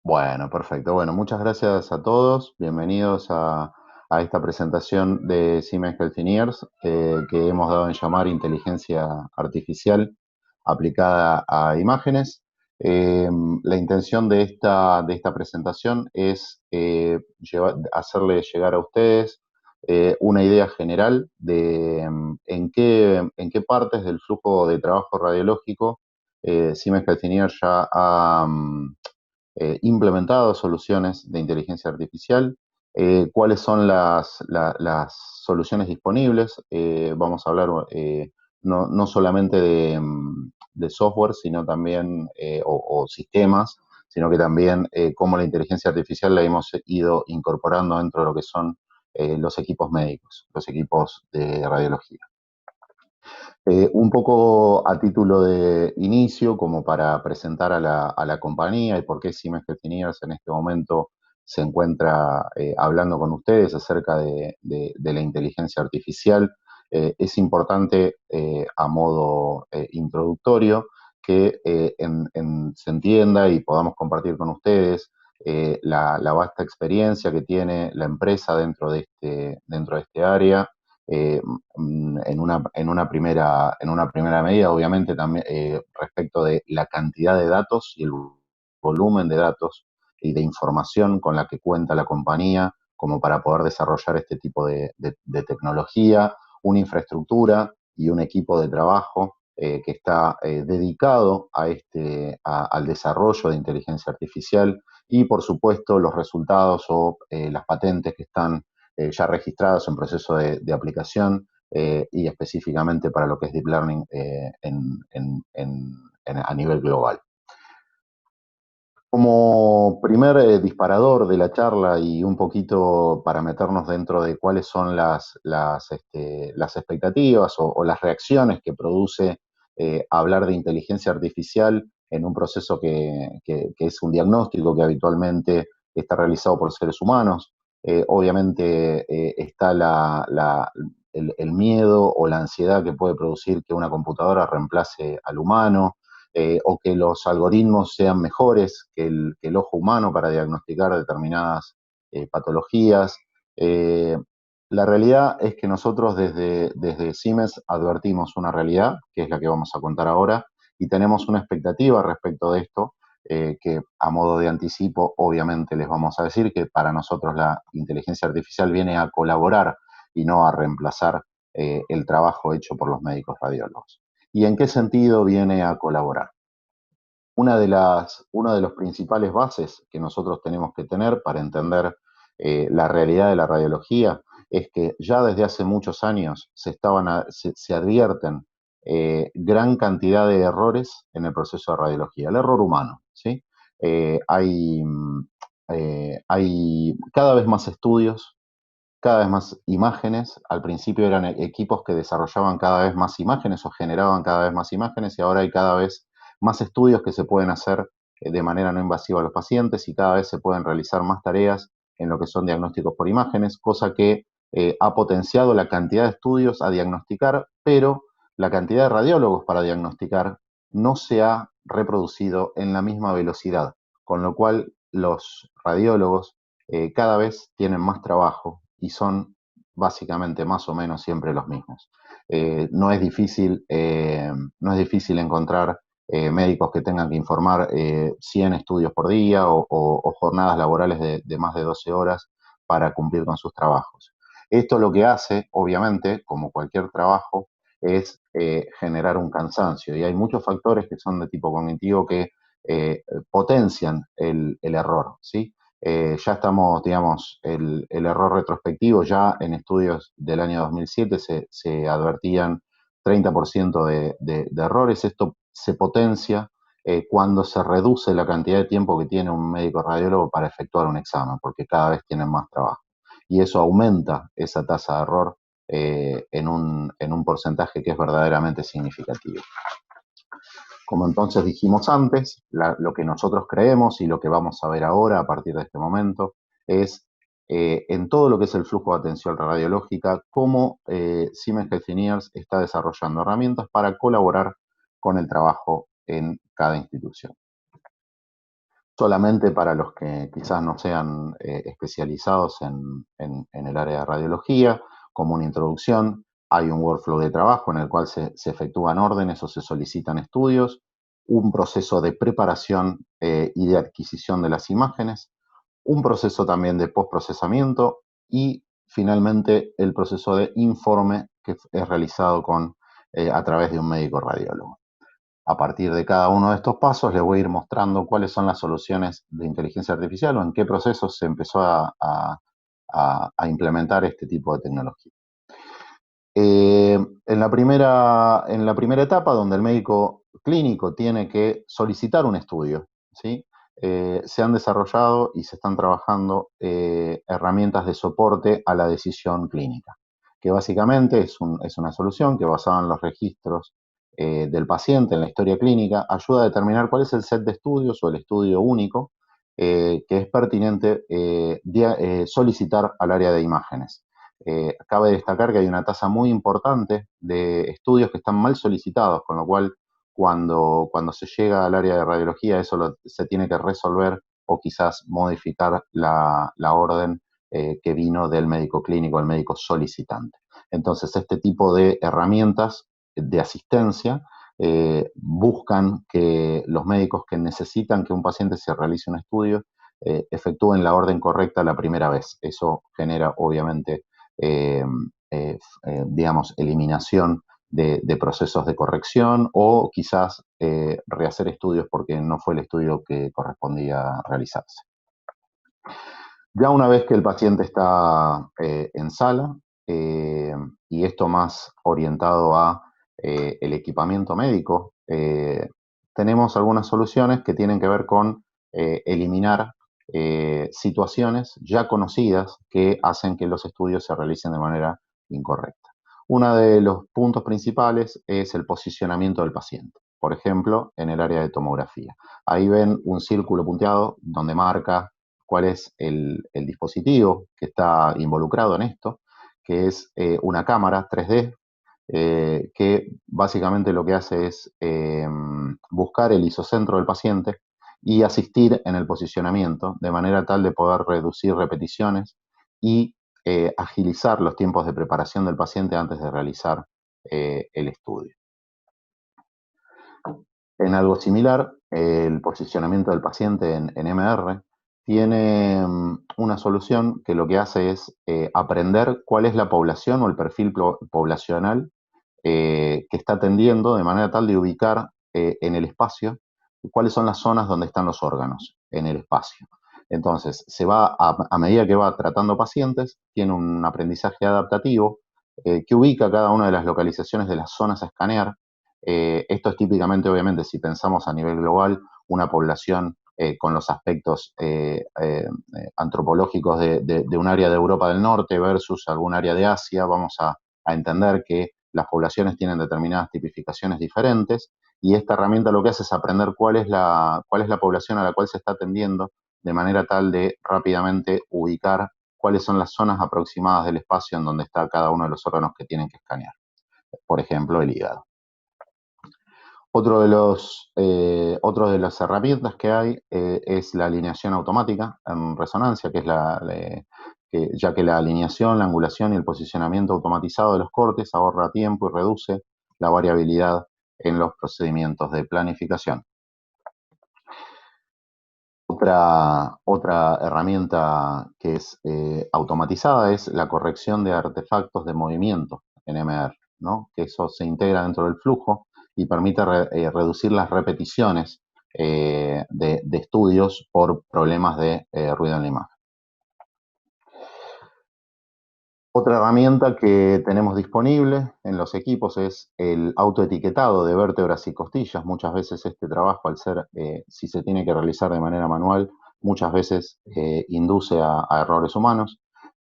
Bueno, perfecto. Bueno, muchas gracias a todos. Bienvenidos a esta presentación de Siemens Healthineers, que hemos dado en llamar inteligencia artificial aplicada a imágenes. Eh, la intención de esta presentación es hacerle llegar a ustedes una idea general de en qué partes del flujo de trabajo radiológico Siemens Healthineers ya ha implementado soluciones de inteligencia artificial, cuáles son las soluciones disponibles. Vamos a hablar no solamente de software, sino también, o sistemas, sino que también cómo la inteligencia artificial la hemos ido incorporando dentro de lo que son los equipos médicos, los equipos de radiología. Un poco a título de inicio, como para presentar a la compañía y por qué Siemens Healthineers en este momento se encuentra hablando con ustedes acerca de la inteligencia artificial. Es importante, a modo introductorio, que se entienda y podamos compartir con ustedes la vasta experiencia que tiene la empresa dentro de este área. eh, en una primera medida, obviamente, también respecto de la cantidad de datos y el volumen de datos y de información con la que cuenta la compañía como para poder desarrollar este tipo de tecnología, una infraestructura y un equipo de trabajo que está dedicado al desarrollo de inteligencia artificial y, por supuesto, los resultados o las patentes que están ya registradas en proceso de aplicación y específicamente para lo que es Deep Learning a nivel global. Como primer disparador de la charla y un poquito para meternos dentro de cuáles son las expectativas o las reacciones que produce hablar de inteligencia artificial en un proceso que es un diagnóstico que habitualmente está realizado por seres humanos. Obviamente está el miedo o la ansiedad que puede producir que una computadora reemplace al humano, o que los algoritmos sean mejores que el ojo humano para diagnosticar determinadas patologías. Eh, la realidad es que nosotros desde Siemens advertimos una realidad, que es la que vamos a contar ahora, y tenemos una expectativa respecto de esto, que a modo de anticipo, obviamente les vamos a decir que para nosotros la inteligencia artificial viene a colaborar y no a reemplazar el trabajo hecho por los médicos radiólogos. ¿Y en qué sentido viene a colaborar? Una de las principales bases que nosotros tenemos que tener para entender la realidad de la radiología es que ya desde hace muchos años se advierten gran cantidad de errores en el proceso de radiología, el error humano, ¿sí? Hay cada vez más estudios, cada vez más imágenes. Al principio eran equipos que desarrollaban cada vez más imágenes o generaban cada vez más imágenes, y ahora hay cada vez más estudios que se pueden hacer de manera no invasiva a los pacientes, y cada vez se pueden realizar más tareas en lo que son diagnósticos por imágenes, cosa que ha potenciado la cantidad de estudios a diagnosticar, pero la cantidad de radiólogos para diagnosticar no se ha reproducido en la misma velocidad, con lo cual los radiólogos cada vez tienen más trabajo y son básicamente más o menos siempre los mismos. No es difícil encontrar médicos que tengan que informar 100 estudios por día o jornadas laborales de más de 12 horas para cumplir con sus trabajos. Esto lo que hace, obviamente, como cualquier trabajo, es generar un cansancio, y hay muchos factores que son de tipo cognitivo que potencian el error, ¿sí? Ya estamos, digamos, el error retrospectivo, ya en estudios del año 2007 se advertían 30% de errores. Esto se potencia cuando se reduce la cantidad de tiempo que tiene un médico radiólogo para efectuar un examen, porque cada vez tienen más trabajo. Y eso aumenta esa tasa de error en un porcentaje que es verdaderamente significativo. Como entonces dijimos antes, lo que nosotros creemos y lo que vamos a ver ahora a partir de este momento es en todo lo que es el flujo de atención radiológica, cómo Siemens Healthineers está desarrollando herramientas para colaborar con el trabajo en cada institución. solamente para los que quizás no sean especializados en el área de radiología, como una introducción. Hay un workflow de trabajo en el cual se efectúan órdenes o se solicitan estudios, un proceso de preparación y de adquisición de las imágenes, un proceso también de postprocesamiento y finalmente el proceso de informe que es realizado a través de un médico radiólogo. A partir de cada uno de estos pasos les voy a ir mostrando cuáles son las soluciones de inteligencia artificial o en qué procesos se empezó a implementar este tipo de tecnología. En la primera etapa, donde el médico clínico tiene que solicitar un estudio, ¿sí? Se han desarrollado y se están trabajando herramientas de soporte a la decisión clínica, que básicamente es una solución que basada en los registros del paciente en la historia clínica ayuda a determinar cuál es el set de estudios o el estudio único que es pertinente solicitar al área de imágenes. Cabe destacar que hay una tasa muy importante de estudios que están mal solicitados, con lo cual cuando se llega al área de radiología eso se tiene que resolver o quizás modificar la orden que vino del médico clínico, el médico solicitante. Entonces, este tipo de herramientas de asistencia buscan que los médicos que necesitan que un paciente se realice un estudio efectúen la orden correcta la primera vez. Eso genera, obviamente, digamos, eliminación de procesos de corrección o quizás rehacer estudios porque no fue el estudio que correspondía realizarse. Ya una vez que el paciente está en sala, y esto más orientado a el equipamiento médico, tenemos algunas soluciones que tienen que ver con eliminar situaciones ya conocidas que hacen que los estudios se realicen de manera incorrecta. Uno de los puntos principales es el posicionamiento del paciente. Por ejemplo, en el área de tomografía. Ahí ven un círculo punteado donde marca cuál es el dispositivo que está involucrado en esto, que es una cámara 3D que básicamente lo que hace es buscar el isocentro del paciente y asistir en el posicionamiento de manera tal de poder reducir repeticiones y agilizar los tiempos de preparación del paciente antes de realizar el estudio. En algo similar, el posicionamiento del paciente en MR tiene una solución que lo que hace es aprender cuál es la población o el perfil poblacional que está atendiendo de manera tal de ubicar en el espacio cuáles son las zonas donde están los órganos en el espacio. Entonces, a medida que va tratando pacientes, tiene un aprendizaje adaptativo que ubica cada una de las localizaciones de las zonas a escanear. Esto es típicamente, obviamente, si pensamos a nivel global, una población con los aspectos antropológicos de un área de Europa del Norte versus algún área de Asia, vamos a entender que las poblaciones tienen determinadas tipificaciones diferentes y esta herramienta lo que hace es aprender cuál es la población a la cual se está atendiendo de manera tal de rápidamente ubicar cuáles son las zonas aproximadas del espacio en donde está cada uno de los órganos que tienen que escanear. Por ejemplo, el hígado. Otro de las herramientas que hay es la alineación automática en resonancia, que es ya que la alineación, la angulación y el posicionamiento automatizado de los cortes ahorra tiempo y reduce la variabilidad en los procedimientos de planificación. Otra herramienta que es automatizada es la corrección de artefactos de movimiento en MR, ¿no? Que eso se integra dentro del flujo y permite reducir las repeticiones de estudios por problemas de ruido en la imagen. Otra herramienta que tenemos disponible en los equipos es el autoetiquetado de vértebras y costillas. Muchas veces este trabajo, al ser, si se tiene que realizar de manera manual, muchas veces induce a errores humanos.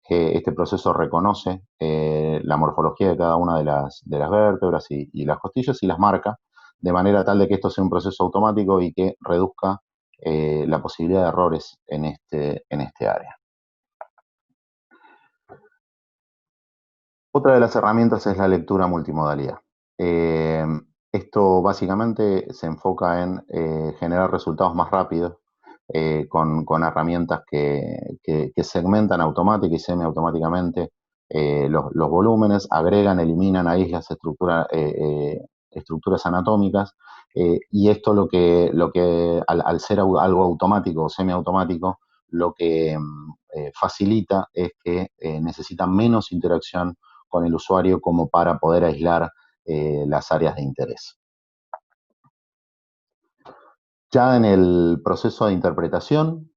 Este proceso reconoce la morfología de cada una de las vértebras y las costillas y las marca, de manera tal de que esto sea un proceso automático y que reduzca la posibilidad de errores en este área. Otra de las herramientas es la lectura multimodalidad. Eh, Esto básicamente se enfoca en generar resultados más rápidos con herramientas que segmentan automática y semiautomáticamente los volúmenes, agregan, eliminan, aíslan estructuras anatómicas, y esto lo que al ser algo automático o semiautomático, lo que facilita es que necesita menos interacción con el usuario como para poder aislar las áreas de interés. Ya en el proceso de interpretación,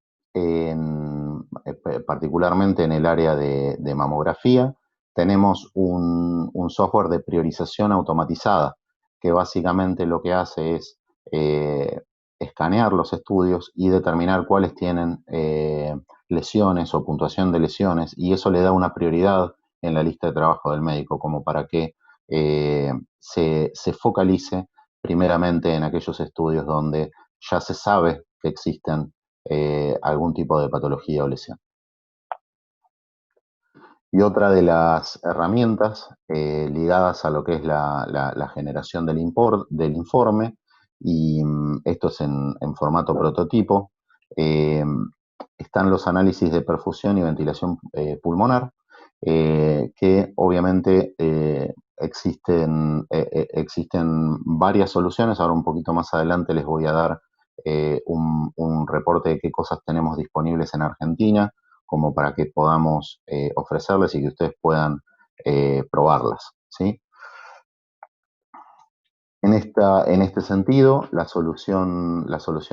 particularmente en el área de mamografía, tenemos un software de priorización automatizada, que básicamente lo que hace es escanear los estudios y determinar cuáles tienen lesiones o puntuación de lesiones, y eso le da una prioridad en la lista de trabajo del médico, como para que se focalice primeramente en aquellos estudios donde ya se sabe que existen algún tipo de patología o lesión. Y otra de las herramientas ligadas a lo que es la generación del informe, y esto es en formato prototipo, eh, están los análisis de perfusión y ventilación pulmonar, que obviamente existen varias soluciones. Ahora un poquito más adelante les voy a dar un reporte de qué cosas tenemos disponibles en Argentina, como para que podamos ofrecerles y que ustedes puedan probarlas, ¿sí? En este sentido, la solución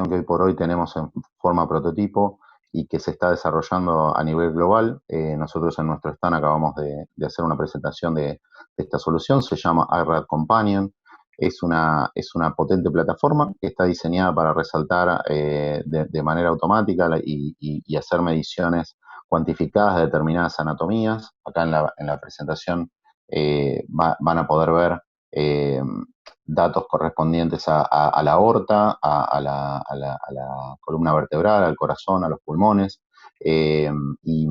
que hoy por hoy tenemos en forma prototipo y que se está desarrollando a nivel global, nosotros en nuestro stand acabamos de hacer una presentación de esta solución, se llama iRad Companion. Es una potente plataforma que está diseñada para resaltar de manera automática y hacer mediciones cuantificadas de determinadas anatomías. Acá en la presentación van a poder ver eh, datos correspondientes a la aorta, a la columna vertebral, al corazón, a los pulmones, eh, y,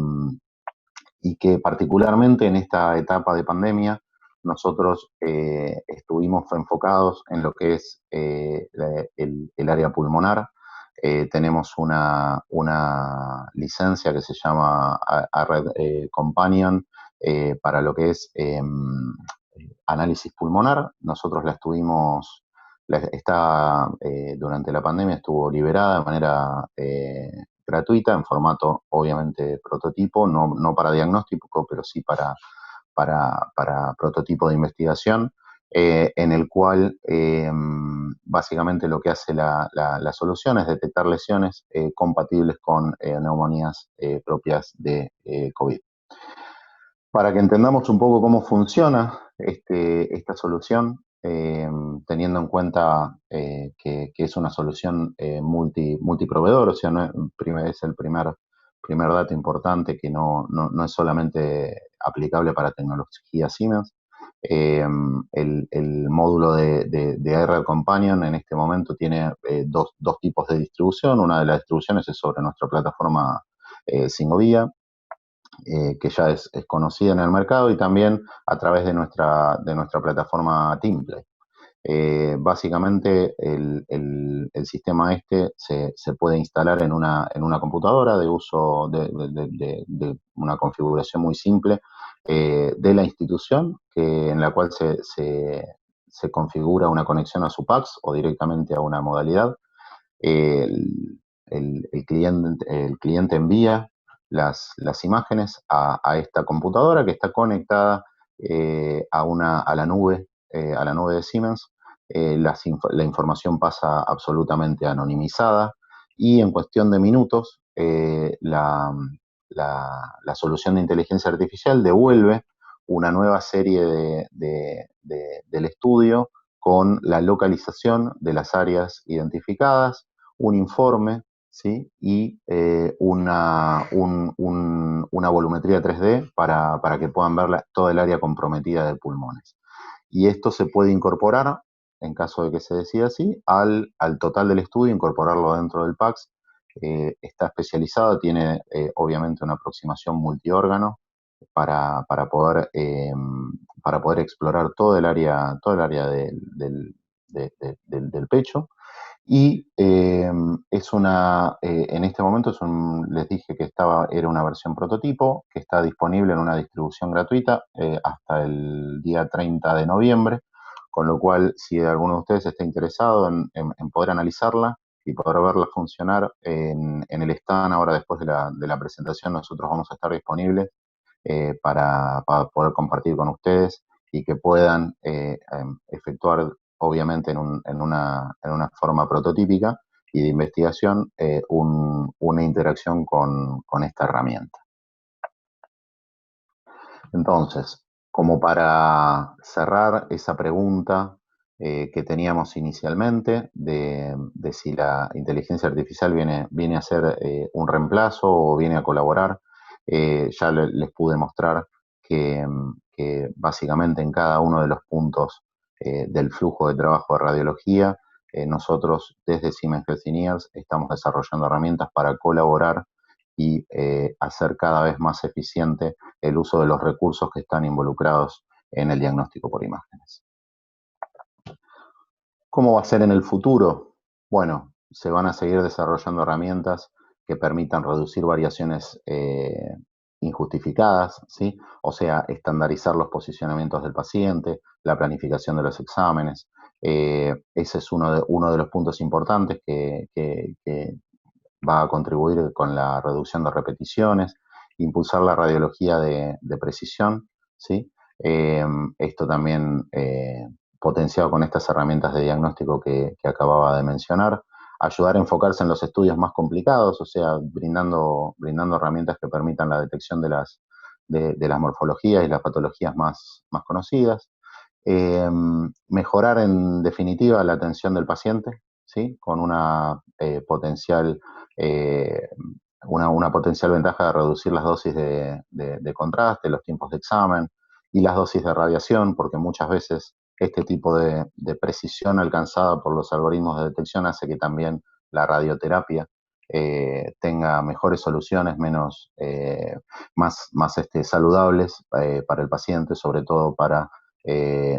y que particularmente en esta etapa de pandemia nosotros estuvimos enfocados en lo que es el área pulmonar. Tenemos una licencia que se llama Red Companion para lo que es análisis pulmonar. Nosotros durante la pandemia estuvo liberada de manera gratuita, en formato obviamente prototipo, no para diagnóstico, pero sí para prototipo de investigación, en el cual básicamente lo que hace la solución es detectar lesiones compatibles con neumonías propias de COVID. Para que entendamos un poco cómo funciona esta solución, teniendo en cuenta que es una solución multiproveedor, o sea, es el primer dato importante, que no es solamente aplicable para tecnología Siemens. El módulo de iRad Companion en este momento tiene dos tipos de distribución. Una de las distribuciones es sobre nuestra plataforma Singovia, que ya es conocida en el mercado, y también a través de nuestra plataforma Teamplay. Básicamente el sistema se puede instalar en una computadora de uso de una configuración muy simple de la institución, en la cual se configura una conexión a su PACS o directamente a una modalidad. El cliente envía las imágenes a esta computadora, que está conectada a la nube de Siemens. La información pasa absolutamente anonimizada, y en cuestión de minutos la solución de inteligencia artificial devuelve una nueva serie del estudio con la localización de las áreas identificadas, un informe, ¿sí? Y una volumetría 3D para que puedan ver toda el área comprometida de pulmones. Y esto se puede incorporar, en caso de que se decida así, al total del estudio, incorporarlo dentro del PACS. Está especializado, tiene obviamente una aproximación multiórgano para poder explorar todo el área del pecho, Y en este momento les dije que era una versión prototipo, que está disponible en una distribución gratuita hasta el día 30 de noviembre, con lo cual si alguno de ustedes está interesado en poder analizarla y poder verla funcionar en el stand ahora después de la presentación, nosotros vamos a estar disponibles para poder compartir con ustedes y que puedan efectuar, obviamente en una forma prototípica y de investigación, una interacción con esta herramienta. Entonces, como para cerrar esa pregunta que teníamos inicialmente de si la inteligencia artificial viene a ser un reemplazo o viene a colaborar, ya les pude mostrar que básicamente en cada uno de los puntos del flujo de trabajo de radiología, nosotros desde Siemens Healthineers estamos desarrollando herramientas para colaborar y hacer cada vez más eficiente el uso de los recursos que están involucrados en el diagnóstico por imágenes. ¿Cómo va a ser en el futuro? Bueno, se van a seguir desarrollando herramientas que permitan reducir variaciones injustificadas, ¿sí? O sea, estandarizar los posicionamientos del paciente, la planificación de los exámenes. Ese es uno de los puntos importantes que va a contribuir con la reducción de repeticiones, impulsar la radiología de precisión, ¿sí? Esto también potenciado con estas herramientas de diagnóstico que acababa de mencionar, ayudar a enfocarse en los estudios más complicados, o sea, brindando herramientas que permitan la detección de las morfologías y las patologías más conocidas. Mejorar en definitiva la atención del paciente, ¿sí? Con potencial, eh, una potencial ventaja de reducir las dosis de contraste, los tiempos de examen y las dosis de radiación, porque muchas veces este tipo de precisión alcanzada por los algoritmos de detección hace que también la radioterapia tenga mejores soluciones, más saludables para el paciente, sobre todo para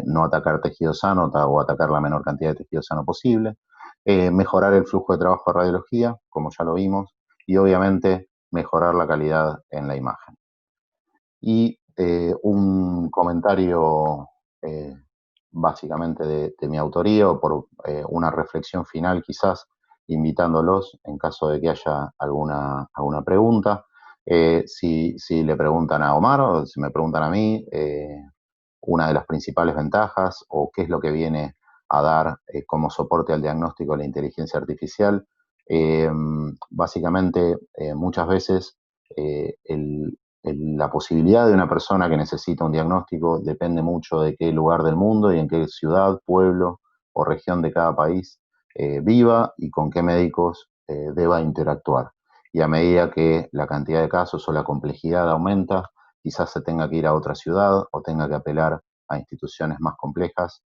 no atacar tejido sano o atacar la menor cantidad de tejido sano posible, mejorar el flujo de trabajo de radiología, como ya lo vimos, y obviamente mejorar la calidad en la imagen. Y un comentario básicamente de mi autoría o por una reflexión final quizás, invitándolos en caso de que haya alguna pregunta. Si le preguntan a Omar o si me preguntan a mí, una de las principales ventajas o qué es lo que viene a dar como soporte al diagnóstico de la inteligencia artificial. Básicamente, muchas veces la posibilidad de una persona que necesita un diagnóstico depende mucho de qué lugar del mundo y en qué ciudad, pueblo o región de cada país viva y con qué médicos deba interactuar. Y a medida que la cantidad de casos o la complejidad aumenta, quizás se tenga que ir a otra ciudad o tenga que apelar a instituciones más complejas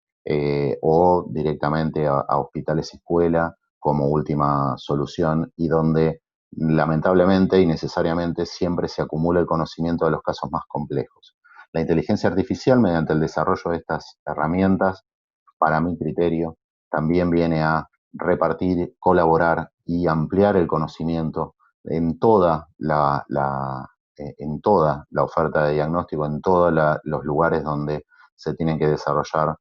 o directamente a hospitales escuela como última solución y donde lamentablemente y necesariamente siempre se acumula el conocimiento de los casos más complejos. La inteligencia artificial, mediante el desarrollo de estas herramientas, para mi criterio, también viene a repartir, colaborar y ampliar el conocimiento en en toda la oferta de diagnóstico, en todos los lugares donde se tienen que desarrollar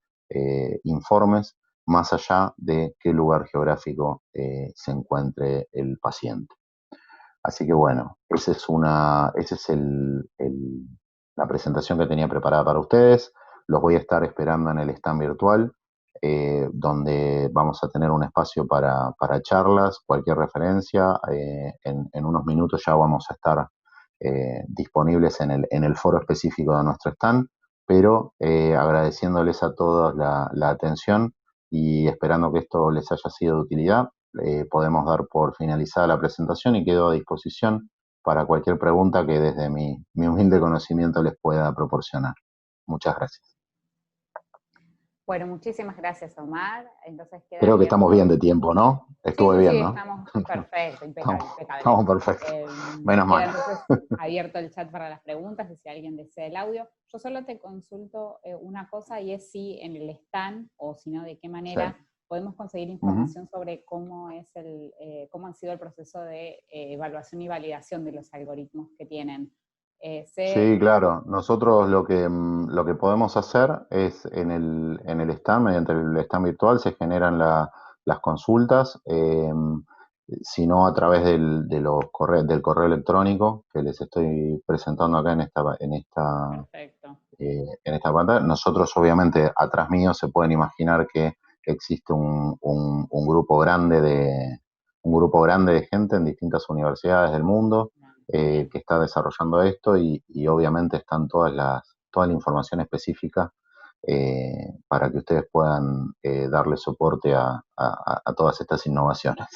informes, más allá de qué lugar geográfico se encuentre el paciente. Así que bueno, esa es la presentación que tenía preparada para ustedes. Los voy a estar esperando en el stand virtual, donde vamos a tener un espacio para charlas, cualquier referencia. En unos minutos ya vamos a estar disponibles en el foro específico de nuestro stand, pero agradeciéndoles a todos la atención y esperando que esto les haya sido de utilidad. Podemos dar por finalizada la presentación y quedo a disposición para cualquier pregunta que desde mi humilde conocimiento les pueda proporcionar. Muchas gracias. Bueno, muchísimas gracias, Omar. Entonces queda Creo que abierto. estamos bien de tiempo, ¿no? Estuve bien, Sí, ¿no? estamos perfecto, impecable, impecable. Estamos perfectos. Menos mal. Queda entonces abierto el chat para las preguntas y si alguien desea el audio. Yo solo te consulto una cosa y es si en el stand o si no, de qué manera Sí. podemos conseguir Ujú. información sobre cómo cómo ha sido el proceso de evaluación y validación de los algoritmos que tienen. Sí, claro. Nosotros lo que podemos hacer es en el stand, mediante el stand virtual, se generan las consultas, sino a través del correo electrónico que les estoy presentando acá Perfecto. en esta pantalla. Nosotros, obviamente, atrás mío se pueden imaginar que existe un grupo grande de gente en distintas universidades del mundo Bien, que está desarrollando esto y obviamente están toda la información específica para que ustedes puedan darle soporte a todas estas innovaciones.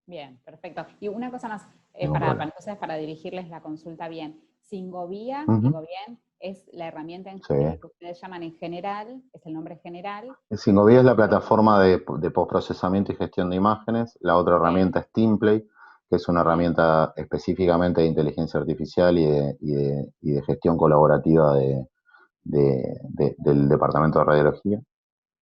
bien, perfecto. Y una cosa más, Ningún problema. entonces, para dirigirles la consulta bien. Singovía, Ujú. digo bien, es la herramienta Sí. que ustedes llaman en general, es el nombre general. Singovia es la plataforma de postprocesamiento y gestión de imágenes. La otra Ok, herramienta es Teamplay, que es una bien, herramienta específicamente de inteligencia artificial y de gestión colaborativa del Departamento de Radiología.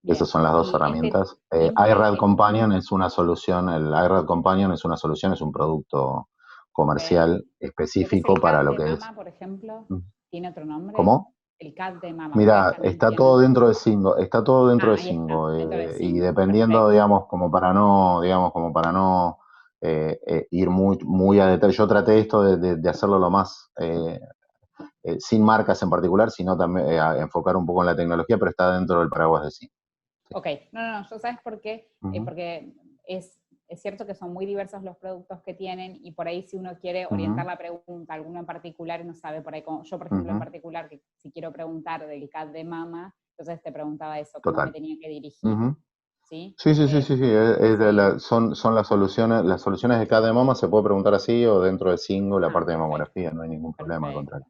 Esas bien. son las dos Y este herramientas. Teamplay iRad Companion es una solución, el iRad Companion es una solución, es un producto ok. comercial Lo que es específico el para CAD lo de que es. mama, por ejemplo, ¿tiene otro nombre? ¿Cómo? El CAD de mama, ustedes Mira, también está todo tienen. dentro de Singo, está todo dentro Ah, de ahí está, Singo, dentro de y Singo, dependiendo, perfecto. digamos, como para no ir muy a detalle, yo traté esto de hacerlo lo más, sin marcas en particular, sino también a enfocar un poco en la tecnología, pero está dentro del paraguas de Singo. Sí. Ok, no, ¿yo sabes por qué? Ujú, Porque es cierto que son muy diversos los productos que tienen y por ahí si uno quiere orientar ujú, la pregunta a alguno en particular y no sabe por ahí, como yo por ejemplo en ujú, particular, que si quiero preguntar del CAD de mama, entonces te preguntaba eso, cómo me total. tenía que dirigir, Ujú. ¿sí? Sí, sí, sí, sí, sí. Sí, Son las soluciones de cada mama se puede preguntar así o dentro de Singo la parte de perfecto, mamografía, no hay ningún problema, al perfecto. contrario.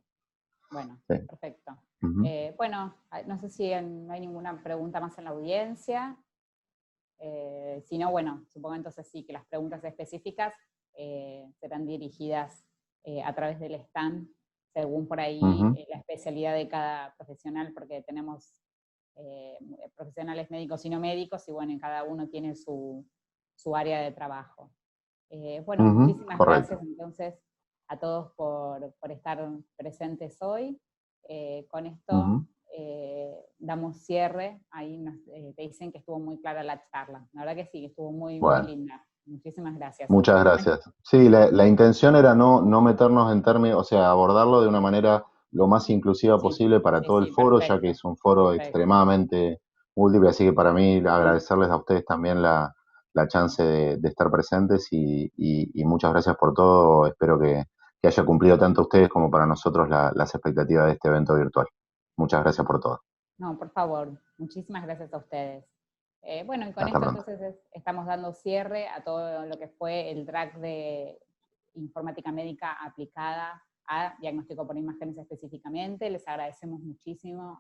Bueno, Sí. perfecto. Ujú, Bueno, no sé si no hay ninguna pregunta más en la audiencia. Si no, bueno, supongo entonces sí que las preguntas específicas serán dirigidas a través del stand, según por ahí ujú. la especialidad de cada profesional, porque tenemos profesionales médicos y no médicos, y bueno, en cada uno tiene su área de trabajo. Bueno, Ujú, muchísimas gracias correcto. entonces a todos por estar presentes hoy. Con esto Ujú. damos cierre. Ahí te dicen que estuvo muy clara la charla. La verdad que sí, que estuvo muy, muy Bueno, linda. Muchísimas gracias. muchas Bueno, gracias. Sí, la intención era no meternos en términos, o sea, abordarlo de una manera lo más inclusiva sí, posible para sí, todo el sí, foro, ya que perfecto, es un foro perfecto. extremadamente múltiple, así que para mí Sí. agradecerles a ustedes también la chance de estar presentes y muchas gracias por todo. Espero que haya cumplido tanto a ustedes como para nosotros las expectativas de este evento virtual. Muchas gracias por todo. No, por favor, muchísimas gracias a ustedes. Bueno, y con Hasta esto pronto. entonces estamos dando cierre a todo lo que fue el track de informática médica aplicada a diagnóstico por imágenes específicamente. Les agradecemos muchísimo